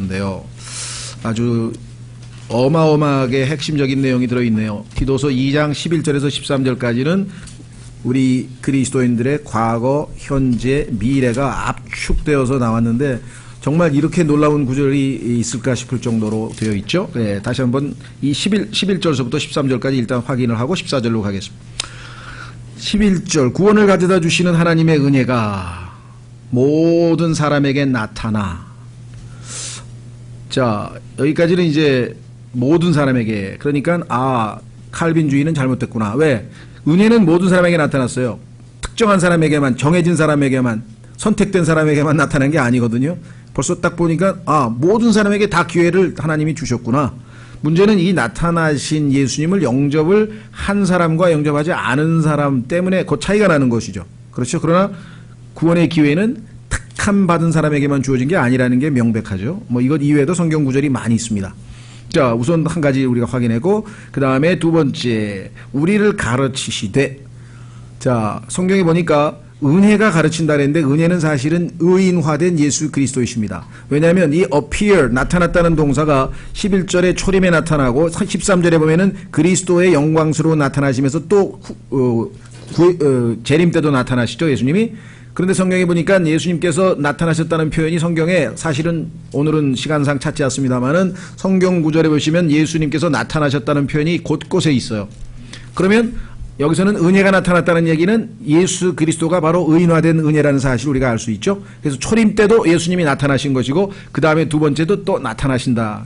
하는데요. 아주 어마어마하게 핵심적인 내용이 들어있네요. 디도서 2장 11절에서 13절까지는 우리 그리스도인들의 과거, 현재, 미래가 압축되어서 나왔는데 정말 이렇게 놀라운 구절이 있을까 싶을 정도로 되어 있죠. 네, 다시 한번 이 11절서부터 13절까지 일단 확인을 하고 14절로 가겠습니다. 11절 구원을 가져다 주시는 하나님의 은혜가 모든 사람에게 나타나. 자, 여기까지는 이제 모든 사람에게, 그러니까 칼빈주의는 잘못됐구나. 왜? 은혜는 모든 사람에게 나타났어요. 특정한 사람에게만, 정해진 사람에게만, 선택된 사람에게만 나타난 게 아니거든요. 벌써 딱 보니까 모든 사람에게 다 기회를 하나님이 주셨구나. 문제는 이 나타나신 예수님을 영접을 한 사람과 영접하지 않은 사람 때문에 그 차이가 나는 것이죠. 그렇죠? 그러나 구원의 기회는 택함 받은 사람에게만 주어진 게 아니라는 게 명백하죠. 뭐 이것 이외에도 성경 구절이 많이 있습니다. 자, 우선 한 가지 우리가 확인했고, 그 다음에 두 번째, 우리를 가르치시되. 자, 성경에 보니까 은혜가 가르친다 그랬는데 은혜는 사실은 의인화된 예수 그리스도이십니다. 왜냐하면 이 appear, 나타났다는 동사가 11절에 초림에 나타나고 13절에 보면은 그리스도의 영광스러운 나타나시면서 또 재림 때도 나타나시죠, 예수님이. 그런데 성경에 보니까 예수님께서 나타나셨다는 표현이 성경에 사실은 오늘은 시간상 찾지 않습니다만은 성경 구절에 보시면 예수님께서 나타나셨다는 표현이 곳곳에 있어요. 그러면 여기서는 은혜가 나타났다는 얘기는 예수 그리스도가 바로 의인화된 은혜라는 사실을 우리가 알 수 있죠. 그래서 초림 때도 예수님이 나타나신 것이고 그 다음에 두 번째도 또 나타나신다.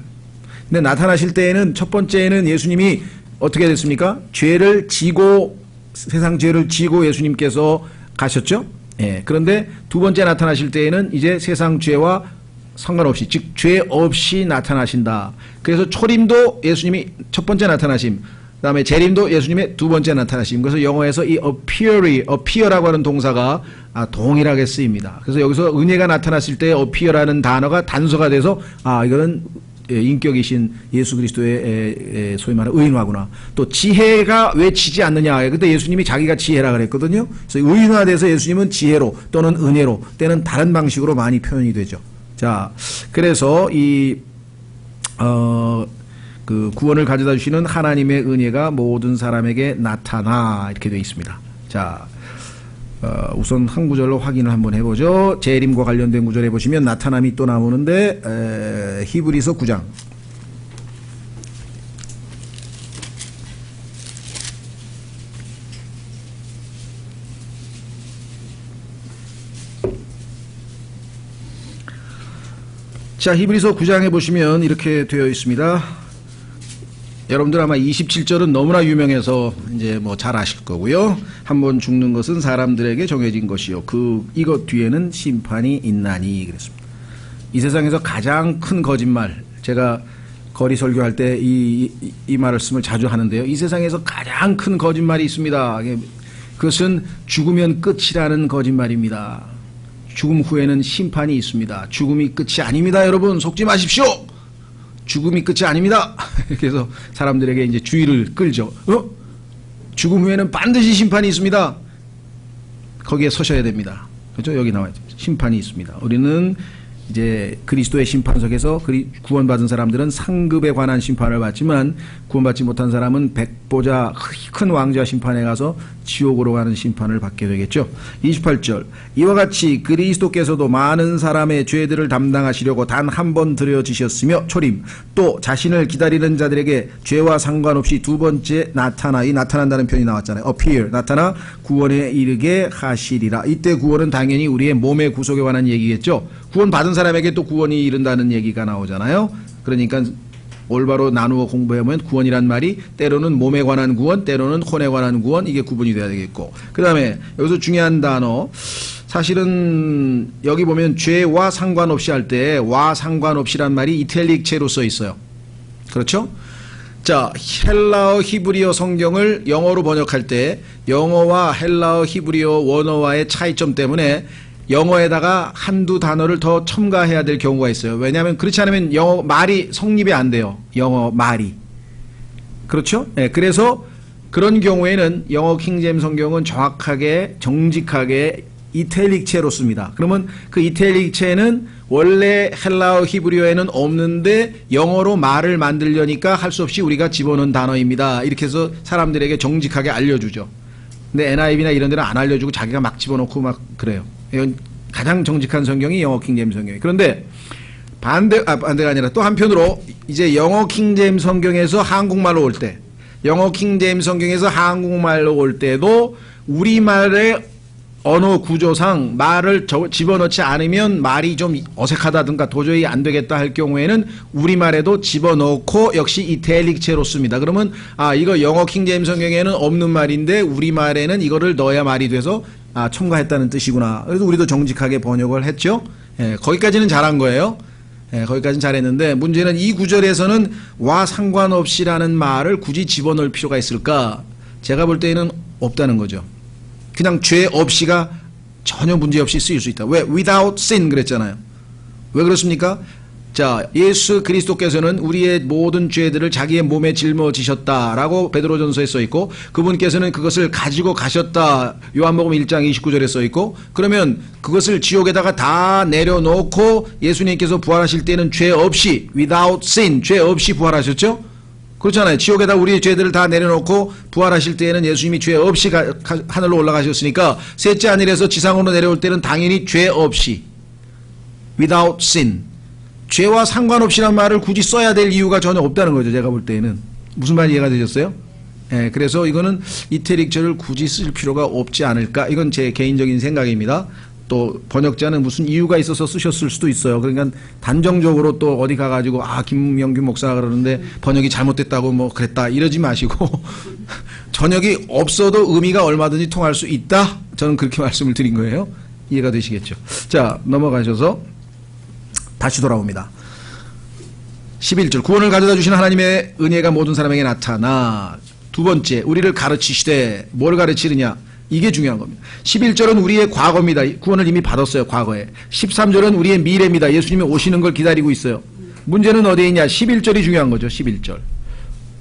근데 나타나실 때에는 첫 번째는 예수님이 어떻게 됐습니까? 죄를 지고, 세상 죄를 지고 예수님께서 가셨죠. 예. 그런데 두 번째 나타나실 때에는 이제 세상 죄와 상관없이, 즉 죄 없이 나타나신다. 그래서 초림도 예수님이 첫 번째 나타나심, 그 다음에 재림도 예수님의 두 번째 나타나심. 그래서 영어에서 이 appear라고 하는 동사가 동일하게 쓰입니다. 그래서 여기서 은혜가 나타났을 때 appear라는 단어가 단서가 돼서 이거는 인격이신 예수 그리스도의 소위 말하는 의인화구나. 또 지혜가 왜 지지 않느냐. 그때 예수님이 자기가 지혜라 그랬거든요. 그래서 의인화돼서 예수님은 지혜로 또는 은혜로 때는 다른 방식으로 많이 표현이 되죠. 자, 그래서 그 구원을 가져다 주시는 하나님의 은혜가 모든 사람에게 나타나 이렇게 되어 있습니다. 자, 우선 한 구절로 확인을 한번 해보죠. 재림과 관련된 구절에 보시면 나타남이 또 나오는데 히브리서 9장 자, 히브리서 9장에 보시면 이렇게 되어 있습니다. 여러분들 아마 27절은 너무나 유명해서 이제 뭐 잘 아실 거고요. 한번 죽는 것은 사람들에게 정해진 것이요. 이것 뒤에는 심판이 있나니 그랬습니다. 이 세상에서 가장 큰 거짓말, 제가 거리 설교할 때 이 말씀을 자주 하는데요. 이 세상에서 가장 큰 거짓말이 있습니다. 그것은 죽으면 끝이라는 거짓말입니다. 죽음 후에는 심판이 있습니다. 죽음이 끝이 아닙니다. 여러분 속지 마십시오. 죽음이 끝이 아닙니다. 그래서 사람들에게 이제 주의를 끌죠. 죽음 후에는 반드시 심판이 있습니다. 거기에 서셔야 됩니다. 그렇죠? 여기 나와요. 심판이 있습니다. 우리는 이제 그리스도의 심판석에서 구원받은 사람들은 상급에 관한 심판을 받지만 구원받지 못한 사람은 백보자 큰 왕자 심판에 가서 지옥으로 가는 심판을 받게 되겠죠. 28절 이와 같이 그리스도께서도 많은 사람의 죄들을 담당하시려고 단 한 번 드려지셨으며 초림 또 자신을 기다리는 자들에게 죄와 상관없이 두 번째 나타난다는 표현이 나왔잖아요. appear 나타나 구원에 이르게 하시리라. 이때 구원은 당연히 우리의 몸의 구속에 관한 얘기겠죠. 구원 받은 사람에게 또 구원이 이른다는 얘기가 나오잖아요. 그러니까 올바로 나누어 공부해보면 구원이란 말이 때로는 몸에 관한 구원, 때로는 혼에 관한 구원, 이게 구분이 돼야 되겠고, 그 다음에 여기서 중요한 단어, 사실은 여기 보면 죄와 상관없이 할 때 와 상관없이란 말이 이탈릭체로 써 있어요. 그렇죠? 자, 헬라어 히브리어 성경을 영어로 번역할 때 영어와 헬라어 히브리어 원어와의 차이점 때문에 영어에다가 한두 단어를 더 첨가해야 될 경우가 있어요. 왜냐하면 그렇지 않으면 영어 말이 성립이 안 돼요. 영어 말이. 그렇죠? 네, 그래서 그런 경우에는 영어 킹제임 성경은 정확하게 정직하게 이탈릭체로 씁니다. 그러면 그 이탈릭체는 원래 헬라어 히브리어에는 없는데 영어로 말을 만들려니까 할 수 없이 우리가 집어넣은 단어입니다. 이렇게 해서 사람들에게 정직하게 알려주죠. 근데 NIV나 이런 데는 안 알려주고 자기가 막 집어넣고 막 그래요. 이건 가장 정직한 성경이 영어 킹제임스 성경이에요. 그런데 반대가 아니라 또 한편으로 이제 영어 킹제임스 성경에서 한국말로 올 때, 영어 킹제임스 성경에서 한국말로 올 때도 우리말의 언어 구조상 말을 집어넣지 않으면 말이 좀 어색하다든가 도저히 안 되겠다 할 경우에는 우리말에도 집어넣고 역시 이탈릭체로 씁니다. 그러면 이거 영어 킹제임스 성경에는 없는 말인데 우리말에는 이거를 넣어야 말이 돼서 첨가했다는 뜻이구나. 그래서 우리도 정직하게 번역을 했죠. 거기까지는 잘한 거예요. 거기까지는 잘했는데 문제는 이 구절에서는 와 상관없이라는 말을 굳이 집어넣을 필요가 있을까? 제가 볼 때는 없다는 거죠. 그냥 죄 없이가 전혀 문제없이 쓰일 수 있다. 왜? without sin 그랬잖아요. 왜 그렇습니까? 자, 예수 그리스도께서는 우리의 모든 죄들을 자기의 몸에 짊어지셨다라고 베드로전서에 써있고 그분께서는 그것을 가지고 가셨다 요한복음 1장 29절에 써있고 그러면 그것을 지옥에다가 다 내려놓고 예수님께서 부활하실 때는 죄 없이 without sin 죄 없이 부활하셨죠? 그렇잖아요. 지옥에다 우리의 죄들을 다 내려놓고 부활하실 때에는 예수님이 죄 없이 하늘로 올라가셨으니까 셋째 하늘에서 지상으로 내려올 때는 당연히 죄 없이 without sin 죄와 상관없이란 말을 굳이 써야 될 이유가 전혀 없다는 거죠. 제가 볼 때에는. 무슨 말이 이해가 되셨어요? 그래서 이거는 이태릭절을 굳이 쓸 필요가 없지 않을까. 이건 제 개인적인 생각입니다. 또 번역자는 무슨 이유가 있어서 쓰셨을 수도 있어요. 그러니까 단정적으로 또 어디 가가지고 김명균 목사가 그러는데 번역이 잘못됐다고 뭐 그랬다 이러지 마시고 번역이 없어도 의미가 얼마든지 통할 수 있다. 저는 그렇게 말씀을 드린 거예요. 이해가 되시겠죠? 자, 넘어가셔서 다시 돌아옵니다. 11절 구원을 가져다 주시는 하나님의 은혜가 모든 사람에게 나타나 두 번째 우리를 가르치시되 뭘 가르치느냐 이게 중요한 겁니다. 11절은 우리의 과거입니다. 구원을 이미 받았어요. 과거에. 13절은 우리의 미래입니다. 예수님이 오시는 걸 기다리고 있어요. 문제는 어디에 있냐 11절이 중요한 거죠. 11절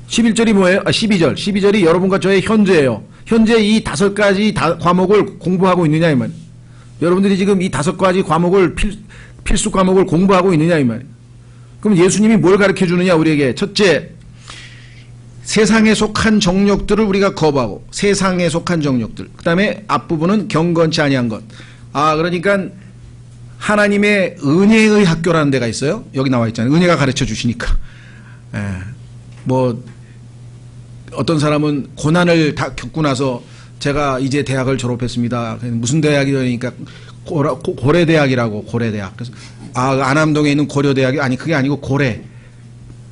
11절이 뭐예요? 12절 12절이 여러분과 저의 현재예요. 현재 이 5가지 과목을 공부하고 있느냐 이 말이에요. 여러분들이 지금 이 5가지 과목을 필수 과목을 공부하고 있느냐 이 말이에요. 그럼 예수님이 뭘 가르쳐 주느냐 우리에게. 첫째 세상에 속한 정욕들을 우리가 거부하고 세상에 속한 정욕들. 그 다음에 앞부분은 경건치 아니한 것. 그러니까 하나님의 은혜의 학교라는 데가 있어요. 여기 나와 있잖아요. 은혜가 가르쳐 주시니까. 뭐 어떤 사람은 고난을 다 겪고 나서 제가 이제 대학을 졸업했습니다. 무슨 대학이라니까 고래대학이라고. 고래대학. 그래서 안암동에 있는 고려대학이 아니 그게 아니고 고래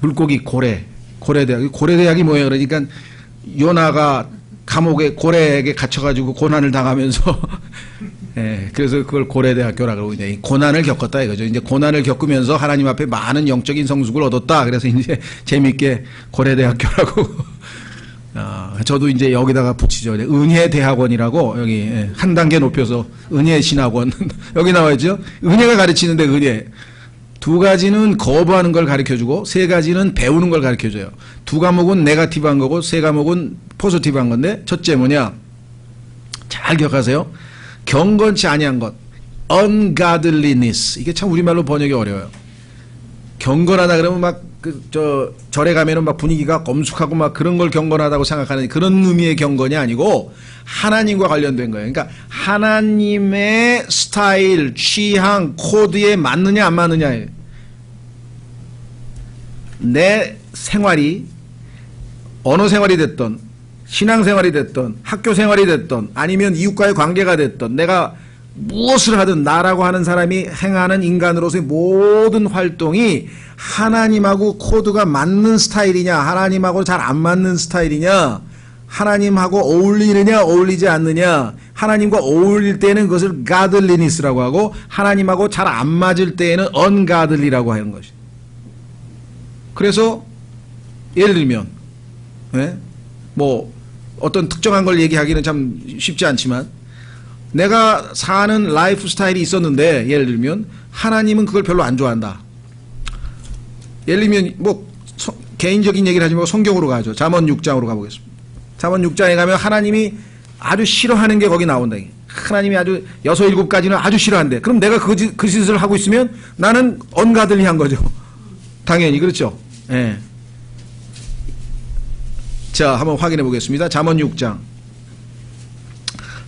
물고기 고래대학. 고래대학이 뭐예요? 그러니까 요나가 감옥에 고래에게 갇혀가지고 고난을 당하면서 그래서 그걸 고래대학교라고 그러고 이제 고난을 겪었다 이거죠. 이제 고난을 겪으면서 하나님 앞에 많은 영적인 성숙을 얻었다. 그래서 이제 재밌게 고래대학교라고 저도 이제 여기다가 붙이죠. 은혜대학원이라고 여기 한 단계 높여서 은혜신학원 여기 나와있죠. 은혜가 가르치는데 은혜. 2가지는 거부하는 걸 가르쳐주고 3가지는 배우는 걸 가르쳐줘요. 2과목은 네거티브한 거고 3과목은 포지티브한 건데 첫째 뭐냐 잘 기억하세요. 경건치 아니한 것 ungodliness 이게 참 우리말로 번역이 어려워요. 경건하다 그러면 막 절에 가면은 막 분위기가 검숙하고 막 그런 걸 경건하다고 생각하는 그런 의미의 경건이 아니고 하나님과 관련된 거예요. 그러니까 하나님의 스타일, 취향, 코드에 맞느냐 안 맞느냐예요. 내 생활이 언어 생활이 됐던 신앙 생활이 됐던 학교 생활이 됐던 아니면 이웃과의 관계가 됐던 내가 무엇을 하든 나라고 하는 사람이 행하는 인간으로서의 모든 활동이 하나님하고 코드가 맞는 스타일이냐 하나님하고 잘 안 맞는 스타일이냐 하나님하고 어울리느냐 어울리지 않느냐 하나님과 어울릴 때는 그것을 godliness라고 하고 하나님하고 잘 안 맞을 때에는 ungodly라고 하는 것이. 그래서 예를 들면 뭐 어떤 특정한 걸 얘기하기는 참 쉽지 않지만 내가 사는 라이프 스타일이 있었는데 예를 들면 하나님은 그걸 별로 안 좋아한다. 예를 들면 뭐 개인적인 얘기를 하지 말고 성경으로 가죠. 잠언 6장으로 가보겠습니다. 잠언 6장에 가면 하나님이 아주 싫어하는 게 거기 나온다. 하나님이 아주 6, 7가지는 아주 싫어한대. 그럼 내가 그 짓을 하고 있으면 나는 언가들리 한 거죠. 당연히 그렇죠. 예. 자, 한번 확인해 보겠습니다. 잠언 6장.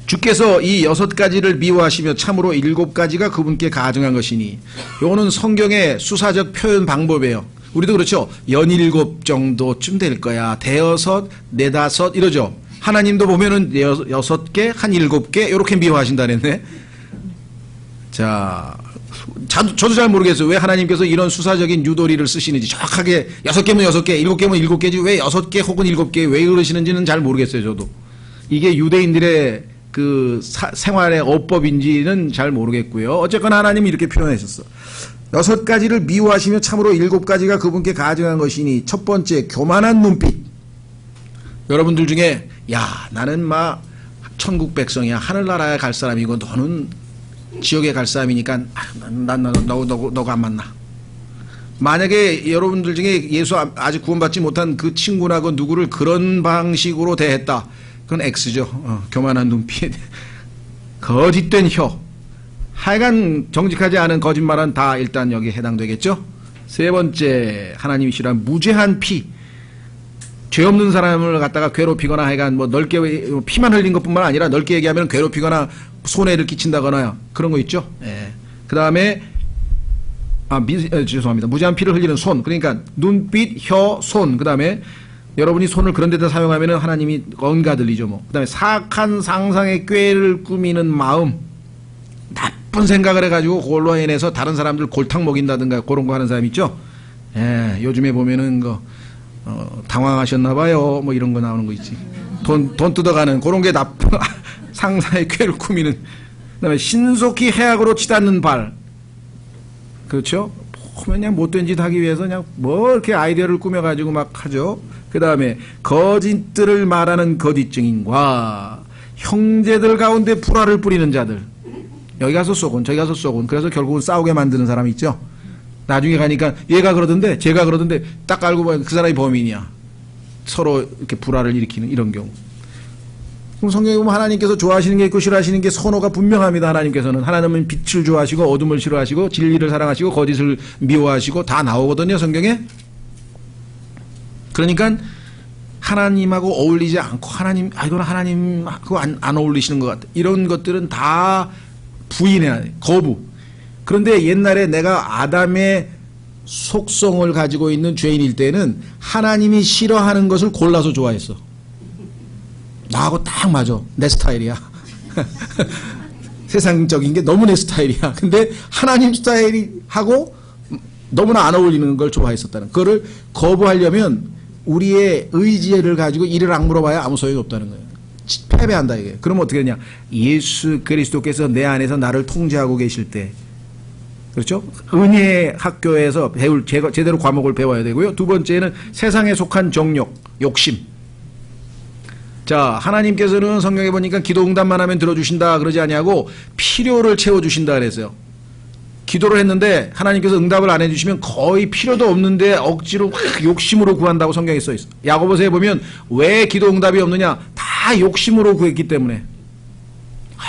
주께서 이 6가지를 미워하시며 참으로 7가지가 그분께 가증한 것이니. 요거는 성경의 수사적 표현 방법이에요. 우리도 그렇죠. 연일곱 정도쯤 될 거야. 대여섯, 네다섯 이러죠. 하나님도 보면은 6개, 한 7개 이렇게 미워하신다 그랬네. 자, 저도 잘 모르겠어요. 왜 하나님께서 이런 수사적인 유도리를 쓰시는지. 정확하게 6개면 6개, 7개면 7개지 왜 6개 혹은 7개 왜 그러시는지는 잘 모르겠어요. 저도. 이게 유대인들의 그 생활의 어법인지는 잘 모르겠고요. 어쨌거나 하나님이 이렇게 표현하셨어. 6가지를 미워하시며 참으로 7가지가 그분께 가증한 것이니. 첫 번째, 교만한 눈빛. 여러분들 중에 야, 나는 막 천국 백성이야. 하늘나라에 갈 사람이고 너는 지옥에 갈 사람이니까 너가 안 만나. 만약에 여러분들 중에 예수 아직 구원받지 못한 그 친구나 그 누구를 그런 방식으로 대했다. 그건 X죠. 교만한 눈빛. 거짓된 혀. 하여간 정직하지 않은 거짓말은 다 일단 여기에 해당되겠죠. 세 번째, 하나님이 싫어하는 무죄한 피. 죄 없는 사람을 갖다가 괴롭히거나 하여간 뭐 넓게 피만 흘린 것뿐만 아니라 넓게 얘기하면 괴롭히거나 손해를 끼친다거나 그런 거 있죠. 예. 그 다음에 죄송합니다. 무죄한 피를 흘리는 손. 그러니까 눈빛, 혀, 손. 그 다음에 여러분이 손을 그런 데다 사용하면 하나님이 언가들리죠. 뭐. 그 다음에 사악한 상상의 꾀를 꾸미는 마음. 나쁜 생각을 해가지고 그걸로 인해서 다른 사람들 골탕 먹인다든가 그런 거 하는 사람 있죠. 예. 요즘에 보면은 당황하셨나봐요. 뭐 이런 거 나오는 거 있지. 돈 뜯어가는 그런 게 나쁜 상상의 꾀를 꾸미는. 그 다음에 신속히 해악으로 치닫는 발. 그렇죠? 보면 그냥 못된 짓 하기 위해서 그냥 뭐 이렇게 아이디어를 꾸며가지고 막 하죠. 그 다음에 거짓들을 말하는 거짓 증인과 형제들 가운데 불화를 뿌리는 자들. 여기 가서 쏘곤 저기 가서 쏘곤. 그래서 결국은 싸우게 만드는 사람이 있죠. 나중에 가니까 얘가 그러던데 제가 그러던데 딱 알고 보면 그 사람이 범인이야. 서로 이렇게 불화를 일으키는 이런 경우. 그럼 성경에 보면 하나님께서 좋아하시는 게 있고 싫어하시는 게 선호가 분명합니다. 하나님은 빛을 좋아하시고 어둠을 싫어하시고 진리를 사랑하시고 거짓을 미워하시고 다 나오거든요. 성경에. 그러니까 하나님하고 어울리지 않고 이건 하나님하고 안 어울리시는 것 같아. 이런 것들은 다 부인해야 돼. 거부. 그런데 옛날에 내가 아담의 속성을 가지고 있는 죄인일 때는 하나님이 싫어하는 것을 골라서 좋아했어. 나하고 딱 맞아. 내 스타일이야. 세상적인 게 너무 내 스타일이야. 근데 하나님 스타일하고 너무나 안 어울리는 걸 좋아했었다는. 그거를 거부하려면 우리의 의지를 가지고 이를 악물어봐야 아무 소용이 없다는 거예요. 패배한다 이게. 그러면 어떻게 되냐. 예수 그리스도께서 내 안에서 나를 통제하고 계실 때, 그렇죠? 은혜의 학교에서 제대로 과목을 배워야 되고요. 두 번째는 세상에 속한 정욕, 욕심. 자, 하나님께서는 성경에 보니까 기도 응답만 하면 들어주신다 그러지 아니하고 필요를 채워주신다 그랬어요. 기도를 했는데 하나님께서 응답을 안 해주시면 거의 필요도 없는데 억지로 막 욕심으로 구한다고 성경에 써 있어. 야고보서에 보면 왜 기도 응답이 없느냐? 다 욕심으로 구했기 때문에.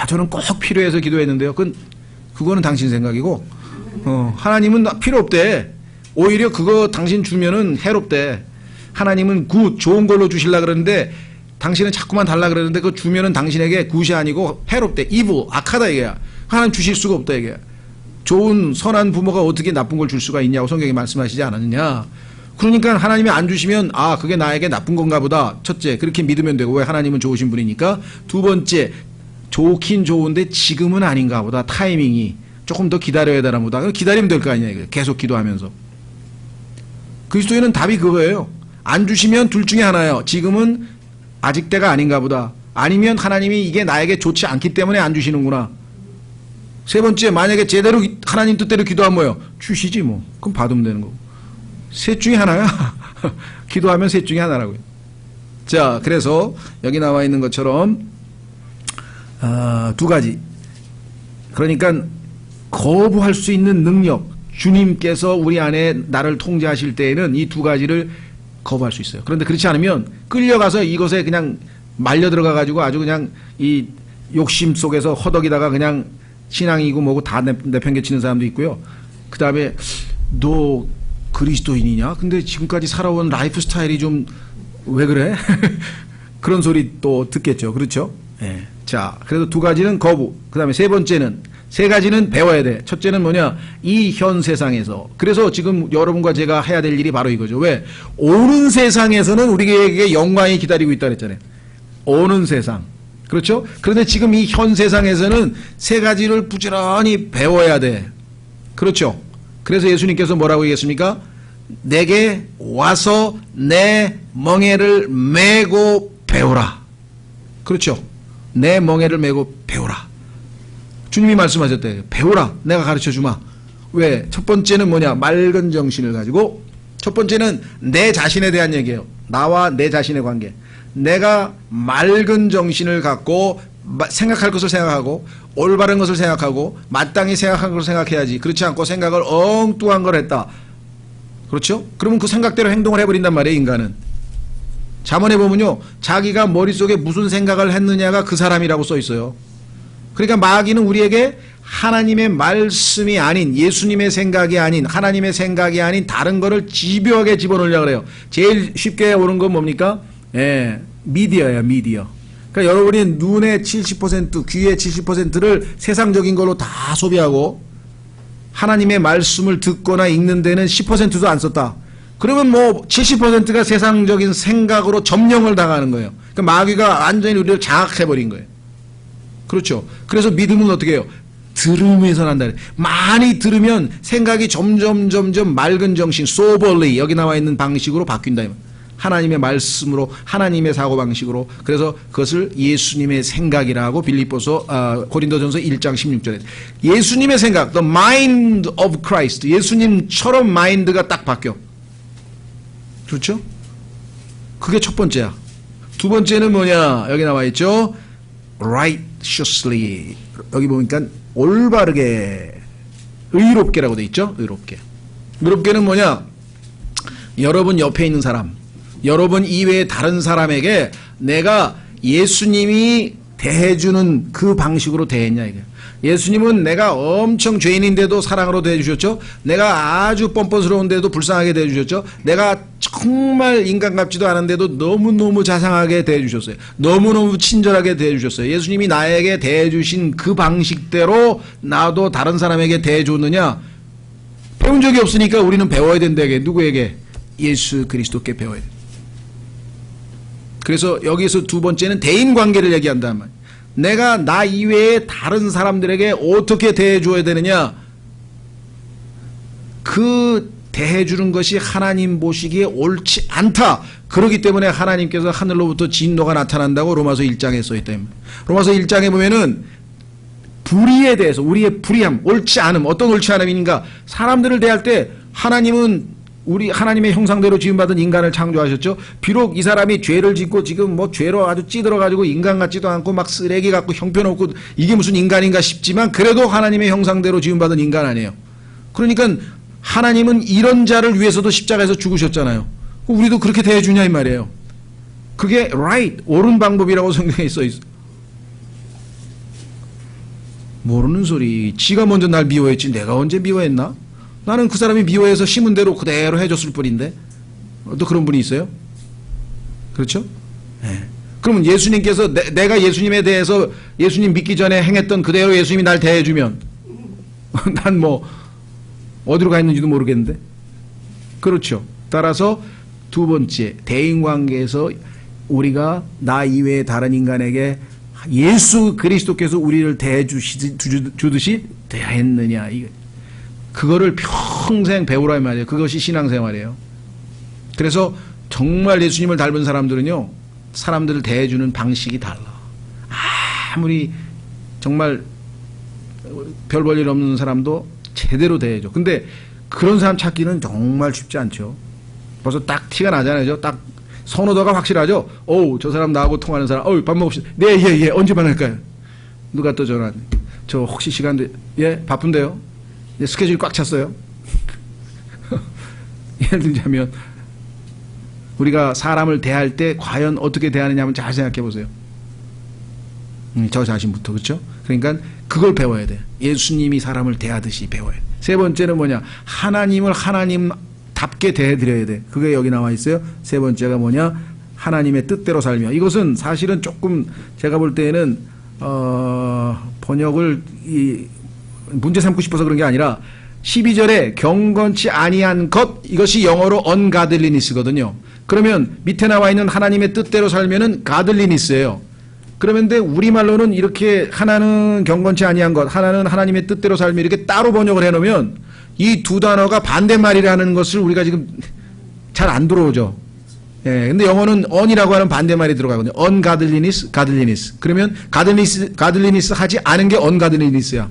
저는 꼭 필요해서 기도했는데요. 그거는 당신 생각이고, 하나님은 필요 없대. 오히려 그거 당신 주면은 해롭대. 하나님은 좋은 걸로 주실라 그러는데 당신은 자꾸만 달라 그러는데 그거 주면은 당신에게 굿이 아니고 해롭대. evil, 악하다 이게야. 하나님 주실 수가 없다 이게야. 좋은 선한 부모가 어떻게 나쁜 걸 줄 수가 있냐고 성경이 말씀하시지 않았느냐. 그러니까 하나님이 안 주시면 그게 나에게 나쁜 건가 보다. 첫째, 그렇게 믿으면 되고, 왜 하나님은 좋으신 분이니까. 두 번째, 좋긴 좋은데 지금은 아닌가 보다. 타이밍이 조금 더 기다려야 되나 보다. 기다리면 될 거 아니야 이거. 계속 기도하면서. 그리스도인은 답이 그거예요. 안 주시면 둘 중에 하나예요. 지금은 아직 때가 아닌가 보다. 아니면 하나님이 이게 나에게 좋지 않기 때문에 안 주시는구나. 세 번째, 만약에 제대로 하나님 뜻대로 기도하면 뭐예요? 주시지 뭐. 그럼 받으면 되는 거고. 셋 중에 하나야. 기도하면 셋 중에 하나라고요. 자, 그래서 여기 나와 있는 것처럼 두 가지. 그러니까 거부할 수 있는 능력. 주님께서 우리 안에 나를 통제하실 때에는 이 두 가지를 거부할 수 있어요. 그런데 그렇지 않으면 끌려가서 이것에 그냥 말려 들어가 가지고 아주 그냥 이 욕심 속에서 허덕이다가 그냥 신앙이고 뭐고 다 내팽개치는 사람도 있고요. 그 다음에 너 그리스도인이냐? 근데 지금까지 살아온 라이프 스타일이 좀 왜 그래? 그런 소리 또 듣겠죠. 그렇죠? 예. 자, 그래서 두 가지는 거부. 그 다음에 세 가지는 배워야 돼. 첫째는 뭐냐? 이 현 세상에서. 그래서 지금 여러분과 제가 해야 될 일이 바로 이거죠. 왜? 오는 세상에서는 우리에게 영광이 기다리고 있다 그랬잖아요. 오는 세상. 그렇죠? 그런데 지금 이 현 세상에서는 세 가지를 부지런히 배워야 돼. 그렇죠? 그래서 예수님께서 뭐라고 얘기했습니까? 내게 와서 내 멍에를 메고 배우라. 그렇죠? 내 멍에를 메고 배우라. 주님이 말씀하셨대요. 배우라. 내가 가르쳐주마. 왜? 첫 번째는 뭐냐? 맑은 정신을 가지고, 첫 번째는 내 자신에 대한 얘기예요. 나와 내 자신의 관계. 내가 맑은 정신을 갖고 생각할 것을 생각하고 올바른 것을 생각하고 마땅히 생각한 것을 생각해야지. 그렇지 않고 생각을 엉뚱한 걸 했다. 그렇죠? 그러면 그 생각대로 행동을 해버린단 말이에요. 인간은. 잠언에 보면요, 자기가 머릿속에 무슨 생각을 했느냐가 그 사람이라고 써 있어요. 그러니까 마귀는 우리에게 하나님의 말씀이 아닌, 예수님의 생각이 아닌, 하나님의 생각이 아닌 다른 거를 집요하게 집어넣으려고 그래요. 제일 쉽게 오는 건 뭡니까? 예, 미디어예요. 미디어. 그러니까 여러분이 눈의 70%, 귀의 70%를 세상적인 걸로 다 소비하고 하나님의 말씀을 듣거나 읽는 데는 10%도 안 썼다. 그러면 뭐 70%가 세상적인 생각으로 점령을 당하는 거예요. 그러니까 마귀가 완전히 우리를 장악해버린 거예요. 그렇죠. 그래서 믿음은 어떻게 해요? 들음에서 난다. 많이 들으면 생각이 점점 맑은 정신, soberly, 여기 나와 있는 방식으로 바뀐다. 하나님의 말씀으로, 하나님의 사고방식으로. 그래서 그것을 예수님의 생각이라고 고린도전서 1장 16절에. 예수님의 생각, the mind of Christ. 예수님처럼 마인드가 딱 바뀌어. 그렇죠? 그게 첫 번째야. 두 번째는 뭐냐? 여기 나와 있죠? righteously. 여기 보니까 올바르게, 의롭게라고 돼 있죠? 의롭게. 의롭게는 뭐냐? 여러분 옆에 있는 사람, 여러분 이외의 다른 사람에게 내가 예수님이 대해주는 그 방식으로 대했냐 이게. 예수님은 내가 엄청 죄인인데도 사랑으로 대해주셨죠. 내가 아주 뻔뻔스러운데도 불쌍하게 대해주셨죠. 내가 정말 인간 같지도 않은데도 너무너무 자상하게 대해주셨어요. 너무너무 친절하게 대해주셨어요. 예수님이 나에게 대해주신 그 방식대로 나도 다른 사람에게 대해줬느냐? 배운 적이 없으니까 우리는 배워야 된다게. 누구에게? 예수 그리스도께 배워야 돼. 그래서 여기서 두 번째는 대인관계를 얘기한단 말이에요. 내가 나 이외에 다른 사람들에게 어떻게 대해줘야 되느냐? 그 대해주는 것이 하나님 보시기에 옳지 않다. 그렇기 때문에 하나님께서 하늘로부터 진노가 나타난다고 로마서 1장에 써있다. 로마서 1장에 보면은 불의에 대해서, 우리의 불의함, 옳지 않음, 어떤 옳지 않음인가? 사람들을 대할 때 하나님은 우리 하나님의 형상대로 지음받은 인간을 창조하셨죠. 비록 이 사람이 죄를 짓고 지금 뭐 죄로 아주 찌들어가지고 인간 같지도 않고 막 쓰레기 같고 형편없고 이게 무슨 인간인가 싶지만 그래도 하나님의 형상대로 지음받은 인간 아니에요. 그러니까 하나님은 이런 자를 위해서도 십자가에서 죽으셨잖아요. 우리도 그렇게 대해주냐 이 말이에요. 그게 right, 옳은 방법이라고 성경에 써 있어. 모르는 소리. 지가 먼저 날 미워했지 내가 언제 미워했나? 나는 그 사람이 미워해서 심은 대로 그대로 해줬을 뿐인데. 또 그런 분이 있어요? 그렇죠? 네. 그러면 예수님께서 내가 예수님에 대해서 예수님 믿기 전에 행했던 그대로 예수님이 날 대해주면 난 뭐 어디로 가 있는지도 모르겠는데. 그렇죠. 따라서 두 번째, 대인관계에서 우리가 나 이외의 다른 인간에게 예수 그리스도께서 우리를 대해주듯이 대했느냐. 그거를 평생 배우라 말이에요. 그것이 신앙생활이에요. 그래서 정말 예수님을 닮은 사람들은요, 사람들을 대해주는 방식이 달라. 아무리 정말 별 볼 일 없는 사람도 제대로 대해줘. 근데 그런 사람 찾기는 정말 쉽지 않죠. 벌써 딱 티가 나잖아요. 딱 선호도가 확실하죠. 어우, 저 사람 나하고 통하는 사람. 어우, 밥 먹읍시다. 네, 예. 언제 만날까요? 누가 또 전화? 저 혹시 시간 예, 바쁜데요. 스케줄이 꽉 찼어요. 예를 들자면 우리가 사람을 대할 때 과연 어떻게 대하느냐 한번 잘 생각해 보세요. 저 자신부터. 그렇죠? 그러니까 그걸 배워야 돼. 예수님이 사람을 대하듯이 배워야 돼. 세 번째는 뭐냐? 하나님을 하나님답게 대해드려야 돼. 그게 여기 나와 있어요. 세 번째가 뭐냐? 하나님의 뜻대로 살며. 이것은 사실은 조금 제가 볼 때에는 번역을 문제 삼고 싶어서 그런 게 아니라 12절에 경건치 아니한 것, 이것이 영어로 ungodliness거든요. 그러면 밑에 나와 있는 하나님의 뜻대로 살면은 godliness예요. 그러면 우리말로는 이렇게 하나는 경건치 아니한 것, 하나는 하나님의 뜻대로 살며 이렇게 따로 번역을 해놓으면 이 두 단어가 반대말이라는 것을 우리가 지금 잘 안 들어오죠. 예, 근데 영어는 on이라고 하는 반대말이 들어가거든요. ungodliness, godliness. 그러면 godliness 하지 않은 게 ungodliness야.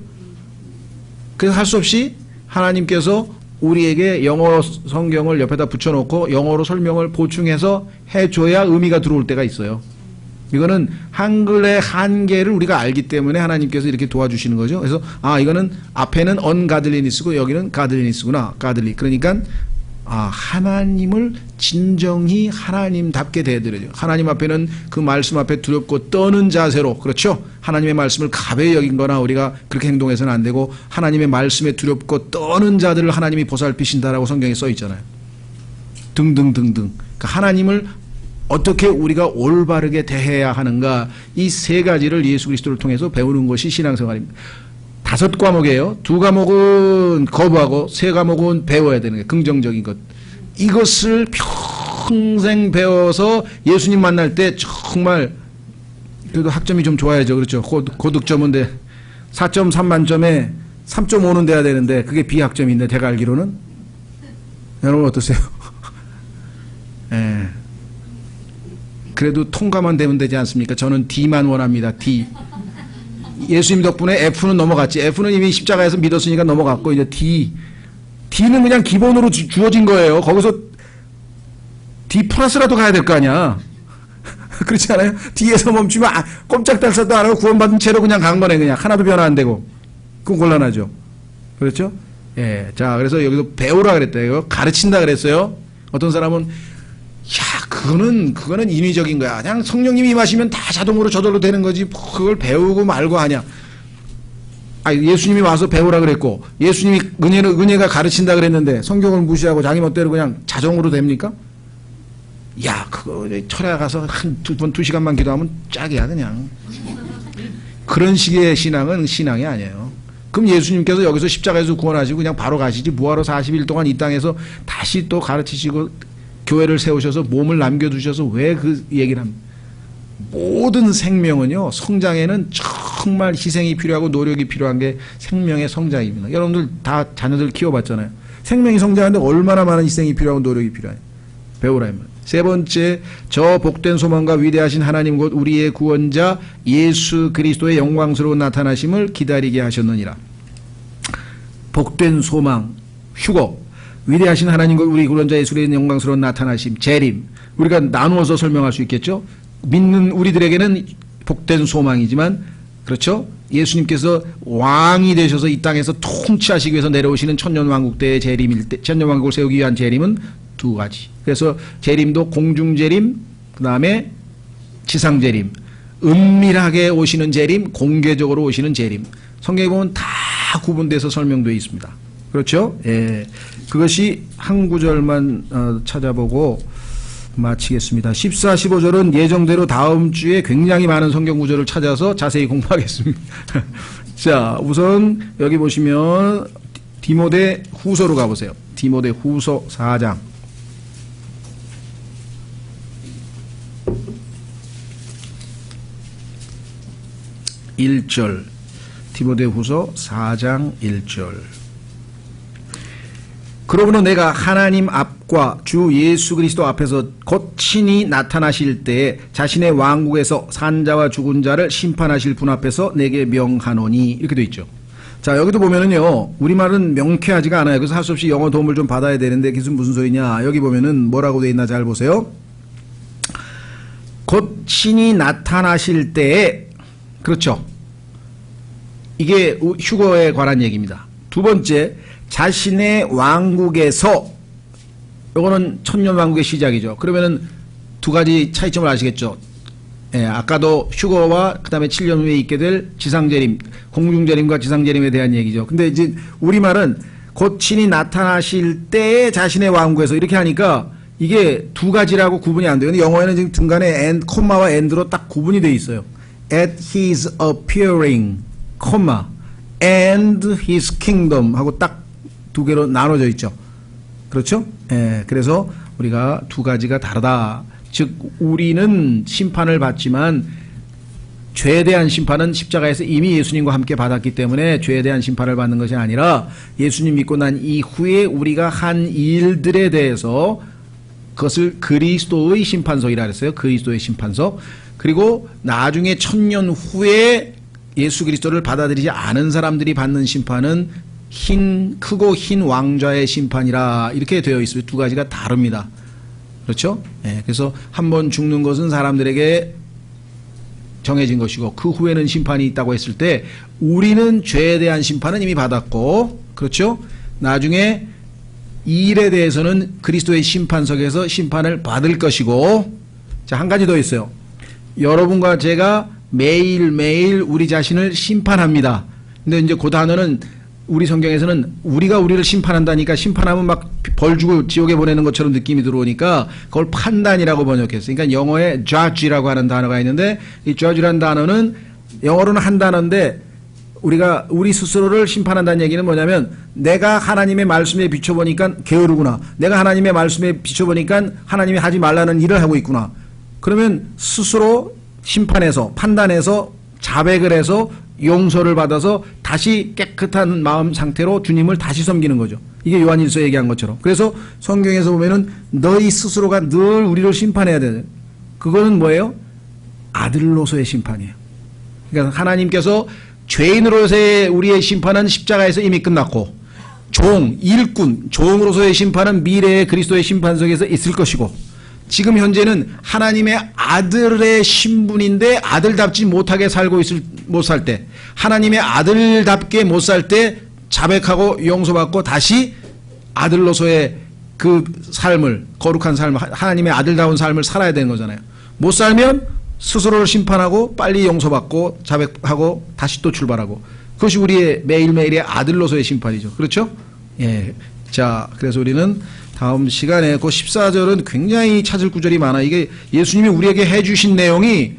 그래서 할 수 없이 하나님께서 우리에게 영어 성경을 옆에다 붙여놓고 영어로 설명을 보충해서 해줘야 의미가 들어올 때가 있어요. 이거는 한글의 한계를 우리가 알기 때문에 하나님께서 이렇게 도와주시는 거죠. 그래서 이거는 앞에는 ungodliness고 여기는 godliness구나. godly. 그러니까 하나님을 진정히 하나님답게 대해드려요. 하나님 앞에는 그 말씀 앞에 두렵고 떠는 자세로, 그렇죠? 하나님의 말씀을 가벼이 여긴 거나 우리가 그렇게 행동해서는 안 되고 하나님의 말씀에 두렵고 떠는 자들을 하나님이 보살피신다라고 성경에 써 있잖아요. 등등등등. 그러니까 하나님을 어떻게 우리가 올바르게 대해야 하는가, 이 세 가지를 예수 그리스도를 통해서 배우는 것이 신앙생활입니다. 5과목이에요. 2과목은 거부하고 3과목은 배워야 되는 거예요. 긍정적인 것. 이것을 평생 배워서 예수님 만날 때 정말 그래도 학점이 좀 좋아야죠. 그렇죠. 고득점인데 4.3 만점에 3.5는 돼야 되는데 그게 비학점인데 제가 알기로는. 여러분 어떠세요? 예. 그래도 통과만 되면 되지 않습니까? 저는 D만 원합니다. D. 예수님 덕분에 F는 넘어갔지. F는 이미 십자가에서 믿었으니까 넘어갔고, 이제 D는 그냥 기본으로 주어진 거예요. 거기서 D 플러스라도 가야 될 거 아니야. 그렇지 않아요? D에서 멈추면 꼼짝달싹도 안 하고 구원받은 채로 그냥 간 거네. 그냥 하나도 변화 안 되고. 그건 곤란하죠. 그렇죠? 예. 자, 그래서 여기서 배우라 그랬대요. 가르친다 그랬어요. 어떤 사람은 그거는 인위적인 거야. 그냥 성령님이 임하시면 다 자동으로 저절로 되는 거지. 그걸 배우고 말고 하냐. 예수님이 와서 배우라 그랬고, 예수님이 은혜가 가르친다 그랬는데 성경을 무시하고 자기 멋대로 그냥 자동으로 됩니까? 그거 철야 가서 한 2시간만 기도하면 짝이야, 그냥. 그런 식의 신앙은 신앙이 아니에요. 그럼 예수님께서 여기서 십자가에서 구원하시고 그냥 바로 가시지. 뭐하러 40일 동안 이 땅에서 다시 또 가르치시고 교회를 세우셔서 몸을 남겨두셔서 왜 그 얘기를 합니까? 모든 생명은요, 성장에는 정말 희생이 필요하고 노력이 필요한 게 생명의 성장입니다. 여러분들 다 자녀들 키워봤잖아요. 생명이 성장하는데 얼마나 많은 희생이 필요하고 노력이 필요해요. 배우라 이 말. 세 번째, 저 복된 소망과 위대하신 하나님 곧 우리의 구원자 예수 그리스도의 영광스러운 나타나심을 기다리게 하셨느니라. 복된 소망, 휴거. 위대하신 하나님과 우리 구원자 예수의 영광스러운 나타나심, 재림. 우리가 나누어서 설명할 수 있겠죠? 믿는 우리들에게는 복된 소망이지만, 그렇죠? 예수님께서 왕이 되셔서 이 땅에서 통치하시기 위해서 내려오시는 천년왕국 때의 재림일 때, 천년왕국을 세우기 위한 재림은 두 가지. 그래서 재림도 공중재림, 그 다음에 지상재림. 은밀하게 오시는 재림, 공개적으로 오시는 재림. 성경에 보면 다 구분돼서 설명되어 있습니다. 그렇죠? 예. 그것이 한 구절만 찾아보고 마치겠습니다. 14, 15절은 예정대로 다음 주에 굉장히 많은 성경 구절을 찾아서 자세히 공부하겠습니다. 자, 우선 여기 보시면 디모데 후서로 가보세요. 디모데 후서 4장. (1절) 디모데 후서 4장 1절. 그러므로 내가 하나님 앞과 주 예수 그리스도 앞에서 곧 친히 나타나실 때에 자신의 왕국에서 산자와 죽은 자를 심판하실 분 앞에서 내게 명하노니, 이렇게 돼 있죠. 자, 여기도 보면은요, 우리말은 명쾌하지가 않아요. 그래서 할 수 없이 영어 도움을 좀 받아야 되는데 그게 무슨 소리냐. 여기 보면은 뭐라고 돼 있나 잘 보세요. 곧 친히 나타나실 때에, 그렇죠. 이게 휴거에 관한 얘기입니다. 두 번째, 자신의 왕국에서, 요거는 천년왕국의 시작이죠. 그러면은 두 가지 차이점을 아시겠죠. 예, 아까도 휴거와 그 다음에 7년 후에 있게 될 지상재림, 공중재림과 지상재림에 대한 얘기죠. 근데 이제 우리말은 곧 신이 나타나실 때에 자신의 왕국에서 이렇게 하니까 이게 두 가지라고 구분이 안 돼요. 근데 영어에는 지금 중간에 and, 콤마와 and로 딱 구분이 돼 있어요. At his appearing, 콤마, and his kingdom 하고 딱 두 개로 나눠져 있죠. 그렇죠? 예, 그래서 우리가 두 가지가 다르다. 즉 우리는 심판을 받지만 죄에 대한 심판은 십자가에서 이미 예수님과 함께 받았기 때문에 죄에 대한 심판을 받는 것이 아니라 예수님 믿고 난 이후에 우리가 한 일들에 대해서 그것을 그리스도의 심판석이라 그랬어요. 그리스도의 심판석. 그리고 나중에 1000년 후에 예수 그리스도를 받아들이지 않은 사람들이 받는 심판은 크고 흰 왕좌의 심판이라 이렇게 되어 있어요. 두 가지가 다릅니다. 그렇죠? 예, 그래서 한 번 죽는 것은 사람들에게 정해진 것이고 그 후에는 심판이 있다고 했을 때 우리는 죄에 대한 심판은 이미 받았고, 그렇죠? 나중에 이 일에 대해서는 그리스도의 심판석에서 심판을 받을 것이고, 자, 한 가지 더 있어요. 여러분과 제가 매일매일 우리 자신을 심판합니다. 근데 이제 그 단어는 우리 성경에서는 우리가 우리를 심판한다니까 심판하면 막 벌 주고 지옥에 보내는 것처럼 느낌이 들어오니까 그걸 판단이라고 번역했어요. 그러니까 영어에 judge라고 하는 단어가 있는데 이 judge라는 단어는 영어로는 한 단어인데 우리가 우리 스스로를 심판한다는 얘기는 뭐냐면 내가 하나님의 말씀에 비춰보니까 게으르구나. 내가 하나님의 말씀에 비춰보니까 하나님이 하지 말라는 일을 하고 있구나. 그러면 스스로 심판해서 판단해서 자백을 해서 용서를 받아서 다시 깨끗한 마음 상태로 주님을 다시 섬기는 거죠. 이게 요한일서 얘기한 것처럼. 그래서 성경에서 보면은 너희 스스로가 늘 우리를 심판해야 되는. 그거는 뭐예요? 아들로서의 심판이에요. 그러니까 하나님께서 죄인으로서의 우리의 심판은 십자가에서 이미 끝났고 일꾼, 종으로서의 심판은 미래의 그리스도의 심판석에서 있을 것이고 지금 현재는 하나님의 아들의 신분인데 아들답지 못하게 못 살 때, 하나님의 아들답게 못 살 때 자백하고 용서받고 다시 아들로서의 그 삶을, 거룩한 삶을, 하나님의 아들다운 삶을 살아야 되는 거잖아요. 못 살면 스스로를 심판하고 빨리 용서받고 자백하고 다시 또 출발하고, 그것이 우리의 매일매일의 아들로서의 심판이죠. 그렇죠? 예. 자, 그래서 우리는 다음 시간에 그 14절은 굉장히 찾을 구절이 많아. 이게 예수님이 우리에게 해주신 내용이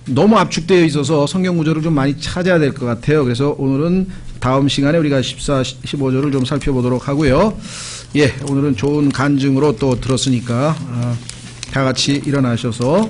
너무 압축되어 있어서 성경 구절을 좀 많이 찾아야 될 것 같아요. 그래서 오늘은 다음 시간에 우리가 14, 15절을 좀 살펴보도록 하고요. 예, 오늘은 좋은 간증으로 또 들었으니까 다 같이 일어나셔서